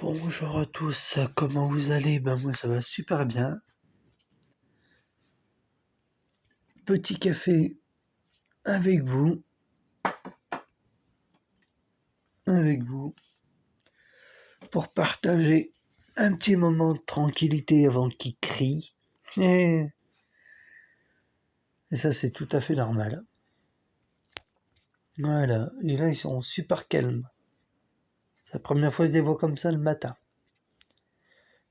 Bonjour à tous, comment vous allez? Ben moi ça va super bien. Petit café avec vous, pour partager un petit moment de tranquillité avant qu'il crie. Et, et ça c'est tout à fait normal. Voilà, et là ils sont super calmes. C'est la première fois que je les vois comme ça le matin.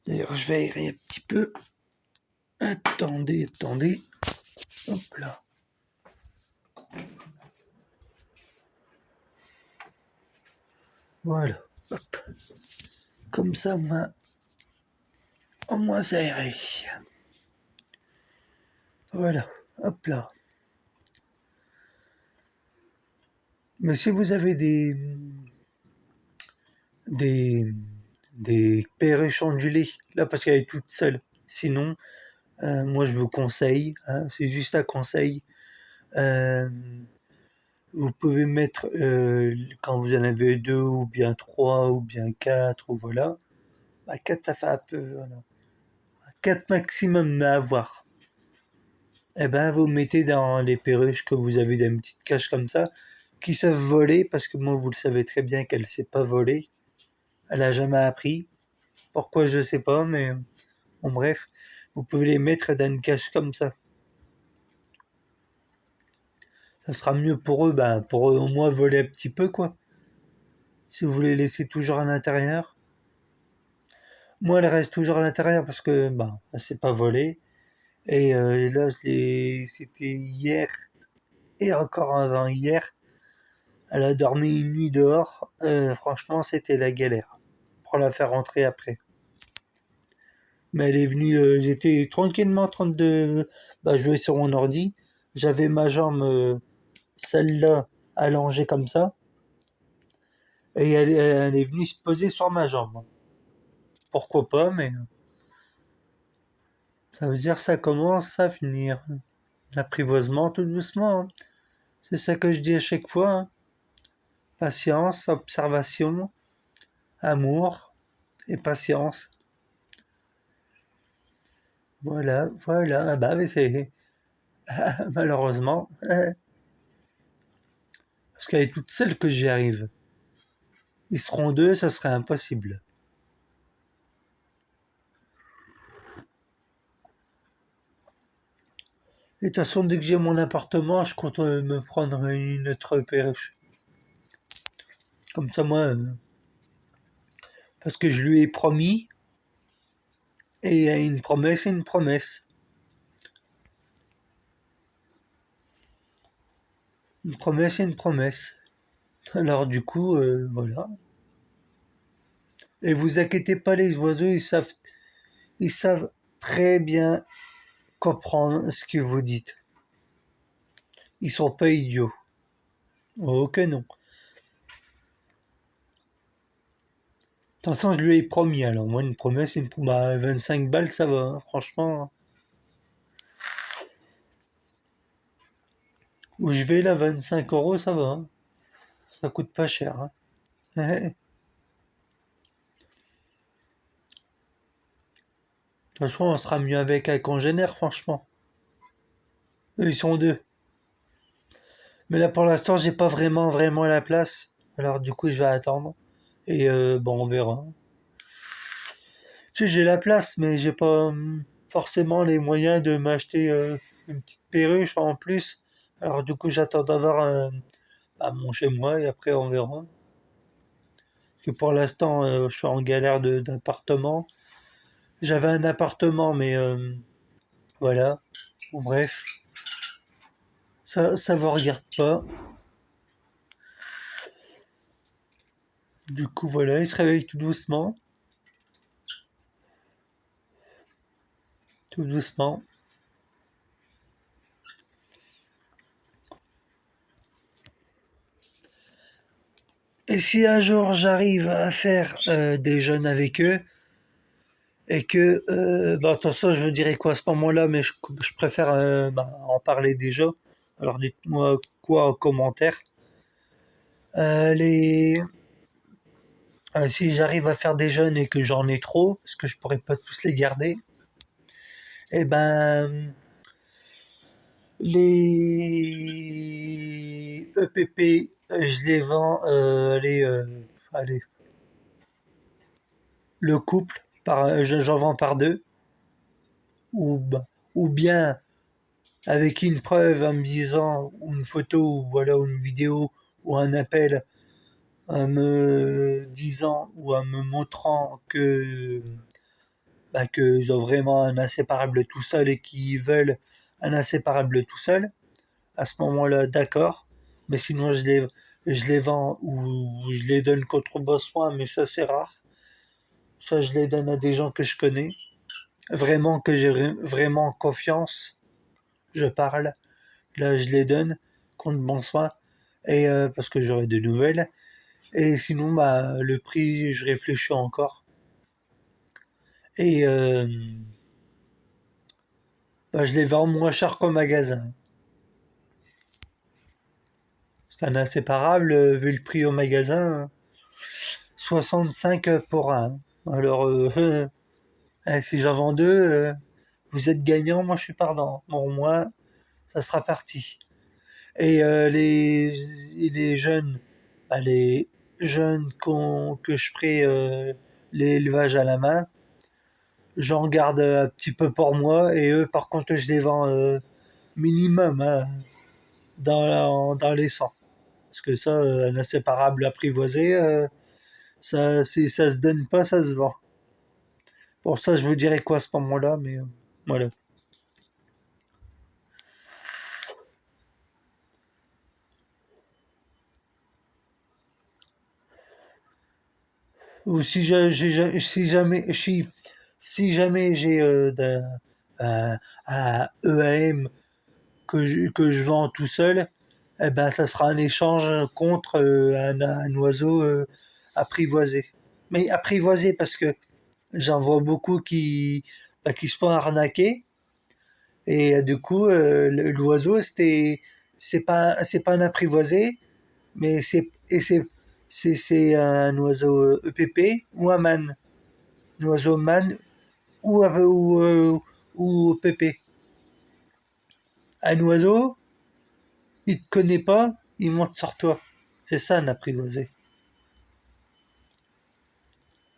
D'ailleurs je vais aérer un petit peu. Attendez. Hop là. Voilà, hop. Comme ça au moins c'est aéré. Voilà, hop là. Mais si vous avez des, des perruches ondulées, là parce qu'elle est toute seule, sinon, moi je vous conseille, hein, c'est juste un conseil, euh, vous pouvez mettre, quand vous en avez deux, ou bien trois, ou bien quatre, ou voilà, bah, quatre ça fait un peu, voilà. Quatre maximum à avoir. Eh ben, vous mettez dans les perruches que vous avez dans une petite cage comme ça, qui savent voler, parce que moi, vous le savez très bien qu'elle ne sait pas voler. Elle a jamais appris. Pourquoi, je sais pas, mais bon, bref. Vous pouvez les mettre dans une cage comme ça. Ça sera mieux pour eux, ben, pour eux, au moins voler un petit peu, quoi. Si vous les laissez toujours à l'intérieur. Moi, elle reste toujours à l'intérieur parce que, ben, elle sait pas voler. Et là, c'était hier et encore avant hier. Elle a dormi une nuit dehors. Franchement, c'était la galère pour la faire rentrer après. Mais elle est venue, j'étais tranquillement en train de jouer sur mon ordi. J'avais ma jambe, celle-là, allongée comme ça. Et elle est venue se poser sur ma jambe. Pourquoi pas, mais ça veut dire que ça commence à finir. L'apprivoisement tout doucement, hein. C'est ça que je dis à chaque fois, hein. Patience, observation, amour et patience. Voilà. Ah bah oui, c'est malheureusement. Parce qu'elle est toute seule que j'y arrive. Ils seront deux, ça serait impossible. Et de toute façon, dès que j'ai mon appartement, je compte me prendre une autre perruche. Comme ça, moi, parce que je lui ai promis, et une promesse est une promesse. Une promesse est une promesse. Alors du coup, voilà. Et vous inquiétez pas, les oiseaux, ils savent très bien comprendre ce que vous dites. Ils sont pas idiots. Oh que non. De toute façon, je lui ai promis. Alors moi, une promesse, 25 balles, ça va, hein, franchement. Où je vais là, 25 €, ça va, hein. Ça coûte pas cher, hein. De toute façon, on sera mieux avec un congénère, franchement. Eux, ils sont deux. Mais là, pour l'instant, j'ai pas vraiment la place. Alors, du coup, je vais attendre. Et bon, on verra. Tu sais, j'ai la place, mais j'ai pas forcément les moyens de m'acheter une petite perruche en plus. Alors, du coup, j'attends d'avoir mon chez moi et après, on verra. Parce que pour l'instant, je suis en galère d'appartement. J'avais un appartement, mais voilà. Bon, bref, ça vous regarde pas. Du coup, voilà, il se réveille tout doucement. Tout doucement. Et si un jour j'arrive à faire des jeunes avec eux, et que, attention, je vous dirai quoi à ce moment-là, mais je préfère en parler déjà. Alors dites-moi quoi en commentaire. Les, Si j'arrive à faire des jeunes et que j'en ai trop, parce que je pourrais pas tous les garder, eh ben, les EPP, je les vends, allez, le couple, j'en vends par deux, ou bien avec une preuve en me disant, ou une photo, ou voilà, ou une vidéo, ou un appel en me disant ou en me montrant qu'ils ont vraiment un inséparable tout seul et qu'ils veulent un inséparable tout seul, à ce moment-là, d'accord. Mais sinon, je les vends ou je les donne contre besoin, mais ça, c'est rare. Ça, je les donne à des gens que je connais, vraiment que j'ai vraiment confiance. Je parle, là, je les donne contre bon soin, et parce que j'aurai de nouvelles. Et sinon, bah, le prix, je réfléchis encore. Et bah, je les vends moins cher qu'au magasin. C'est un inséparable, vu le prix au magasin, 65 pour un. Alors, si j'en vends deux, vous êtes gagnant, moi je suis perdant. Bon, moi, ça sera parti. Et les jeunes, bah, les jeunes que je ferai l'élevage à la main, j'en garde un petit peu pour moi et eux, par contre, je les vends minimum hein, dans les 100. Parce que ça, un inséparable apprivoisé, ça, si ça se donne pas, ça se vend. Pour ça, je vous dirais quoi à ce moment-là, mais voilà. Ou si jamais j'ai un EAM que je vends tout seul, eh ben, ça sera un échange contre un oiseau apprivoisé. Mais apprivoisé parce que j'en vois beaucoup qui se font arnaquer. Et du coup, l'oiseau, c'est pas un apprivoisé, mais c'est un oiseau EPP ou un mâne. Un oiseau mâne ou EPP. Un oiseau, il te connaît pas, il monte sur toi. C'est ça un apprivoisé.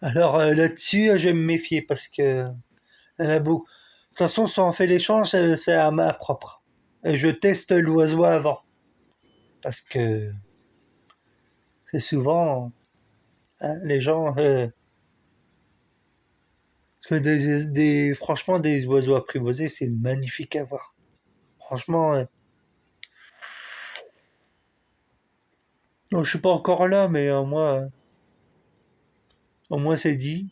Alors là-dessus, je vais me méfier parce que il y en a beaucoup. De toute façon, si on fait l'échange, c'est à main propre. Et je teste l'oiseau avant parce que c'est souvent hein, les gens. Parce que franchement, des oiseaux apprivoisés, c'est magnifique à voir. Franchement, non, je suis pas encore là, mais au moins c'est dit.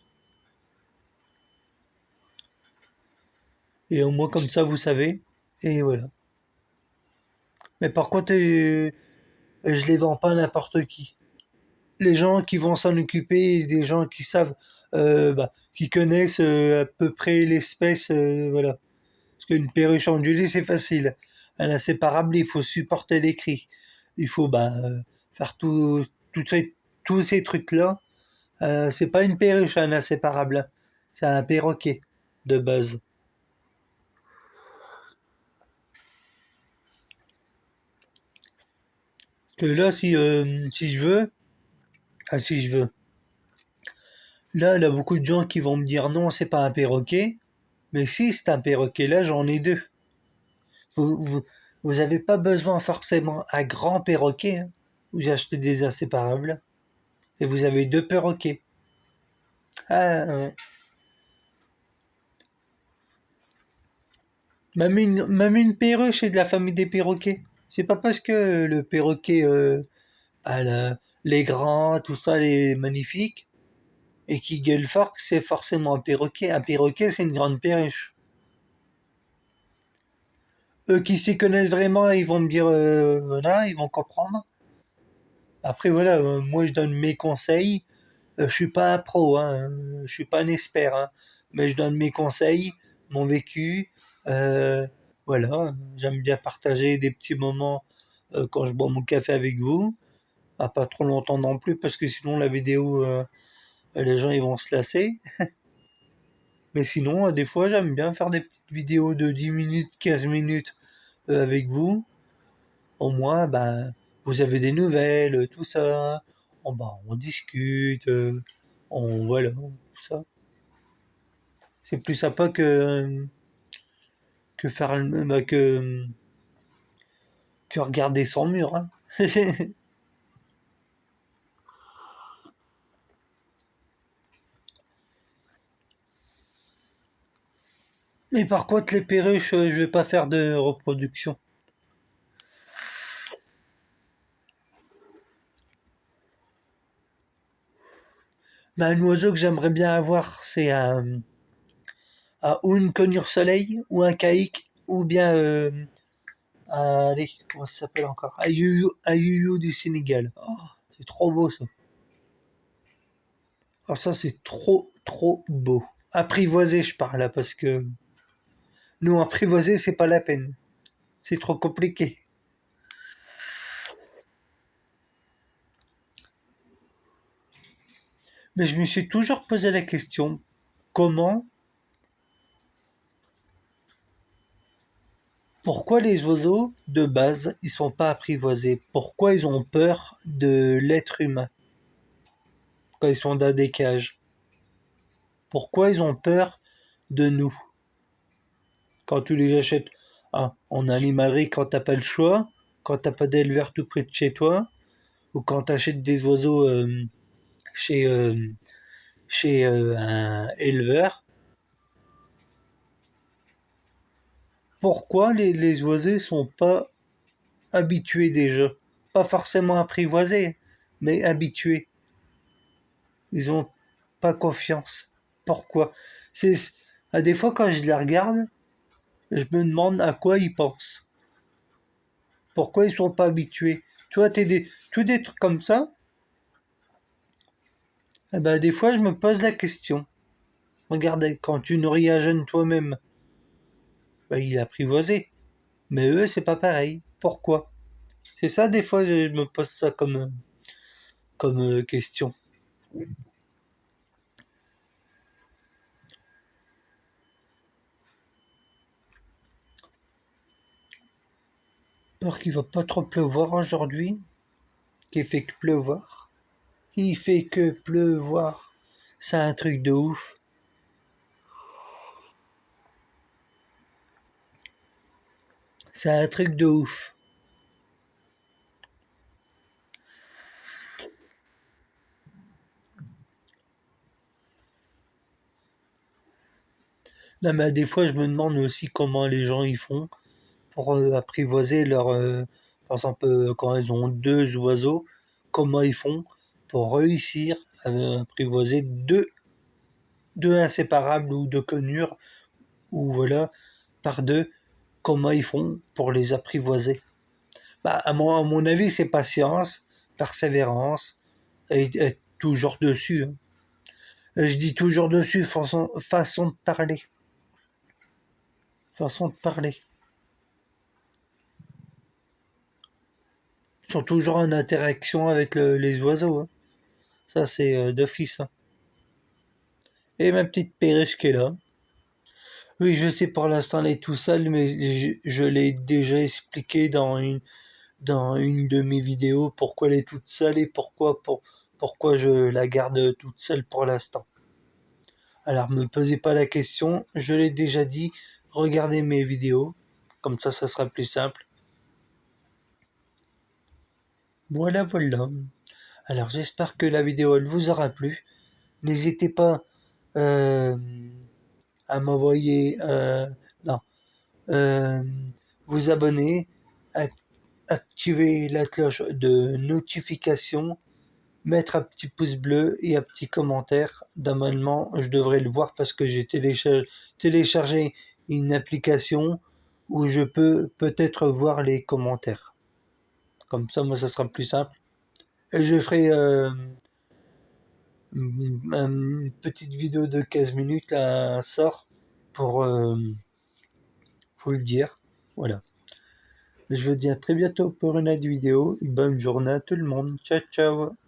Et au moins comme ça, vous savez. Et voilà. Mais par contre, je les vends pas à n'importe qui. Les gens qui vont s'en occuper, des gens qui savent, qui connaissent à peu près l'espèce, voilà. Parce qu'une perruche ondulée, c'est facile. Un inséparable, il faut supporter les cris. Il faut faire tout tous ces trucs-là. C'est pas une perruche, un inséparable. C'est un perroquet de base. Que là, si je veux, si je veux, là, il y a beaucoup de gens qui vont me dire non, c'est pas un perroquet. Mais si c'est un perroquet, là, j'en ai deux. Vous, vous, vous avez pas besoin forcément un grand perroquet. Hein. Vous achetez des inséparables et vous avez deux perroquets. Ah, ouais. Même une perruche est de la famille des perroquets. C'est pas parce que le perroquet a les grands, tout ça, les magnifiques, et qui gueule fort que c'est forcément un perroquet. Un perroquet, c'est une grande perruche. Eux qui s'y connaissent vraiment, ils vont me dire, voilà, ils vont comprendre. Après, voilà, moi je donne mes conseils. Je suis pas un pro, hein, je suis pas un expert, hein, mais je donne mes conseils, mon vécu. euh, voilà, j'aime bien partager des petits moments quand je bois mon café avec vous. Pas trop longtemps non plus, parce que sinon la vidéo Les gens ils vont se lasser. Mais sinon, des fois, j'aime bien faire des petites vidéos de 10 minutes, 15 minutes avec vous. Au moins, ben, vous avez des nouvelles, tout ça. On discute, voilà, tout ça. C'est plus sympa que faire que regarder son mur, hein. Mais par contre, les perruches, je vais pas faire de reproduction. Ben, un oiseau que j'aimerais bien avoir, c'est ou une conure soleil, ou un caïque, ou bien allez, comment ça s'appelle encore? Ayuyu du Sénégal. Oh, c'est trop beau ça. Alors ça, c'est trop, trop beau. Apprivoisé, je parle là, parce que nous, apprivoiser, c'est pas la peine. C'est trop compliqué. Mais je me suis toujours posé la question, comment, pourquoi les oiseaux, de base, ils sont pas apprivoisés? Pourquoi ils ont peur de l'être humain quand ils sont dans des cages? Pourquoi ils ont peur de nous quand tu les achètes en animalerie quand t'as pas le choix, quand t'as pas d'éleveur tout près de chez toi, ou quand t'achètes des oiseaux chez, euh, chez un éleveur? Pourquoi les oiseaux sont pas habitués déjà? Pas forcément apprivoisés, mais habitués. Ils ont pas confiance. Pourquoi? C'est à des fois quand je les regarde, je me demande à quoi ils pensent. Pourquoi ils sont pas habitués? Tu vois, tous des trucs comme ça. Eh ben, des fois, je me pose la question. Regardez, quand tu nourris un jeune toi-même, ben, il est apprivoisé. Mais eux, c'est pas pareil. Pourquoi? C'est ça, des fois, je me pose ça comme question. Peur qu'il va pas trop pleuvoir aujourd'hui, qu'il fait que pleuvoir. Il fait que pleuvoir. C'est un truc de ouf. C'est un truc de ouf. Là, mais des fois, je me demande aussi comment les gens y font pour apprivoiser par exemple, quand ils ont deux oiseaux, comment ils font pour réussir à apprivoiser deux inséparables ou deux conures, ou voilà, par deux, comment ils font pour les apprivoiser? Bah, à mon avis, c'est patience, persévérance, et être toujours dessus, hein. Je dis toujours dessus, façon de parler. Façon de parler. Ils sont toujours en interaction avec les oiseaux, hein. Ça, c'est d'office, hein. Et ma petite perruche qui est là. Oui, je sais pour l'instant elle est tout seule, mais je l'ai déjà expliqué dans une de mes vidéos pourquoi elle est toute seule et pourquoi je la garde toute seule pour l'instant. Alors me posez pas la question, je l'ai déjà dit, regardez mes vidéos, comme ça sera plus simple. Voilà, voilà. Alors j'espère que la vidéo elle vous aura plu. N'hésitez pas euh, à m'envoyer non euh, vous abonner, activer la cloche de notification, mettre un petit pouce bleu et un petit commentaire. Normalement, je devrais le voir parce que j'ai téléchargé une application où je peux peut-être voir les commentaires. Comme ça, moi, ça sera plus simple. Et je ferai une petite vidéo de 15 minutes là, un sort pour vous le dire. Voilà. Je vous dis à très bientôt pour une autre vidéo. Bonne journée à tout le monde. Ciao, ciao.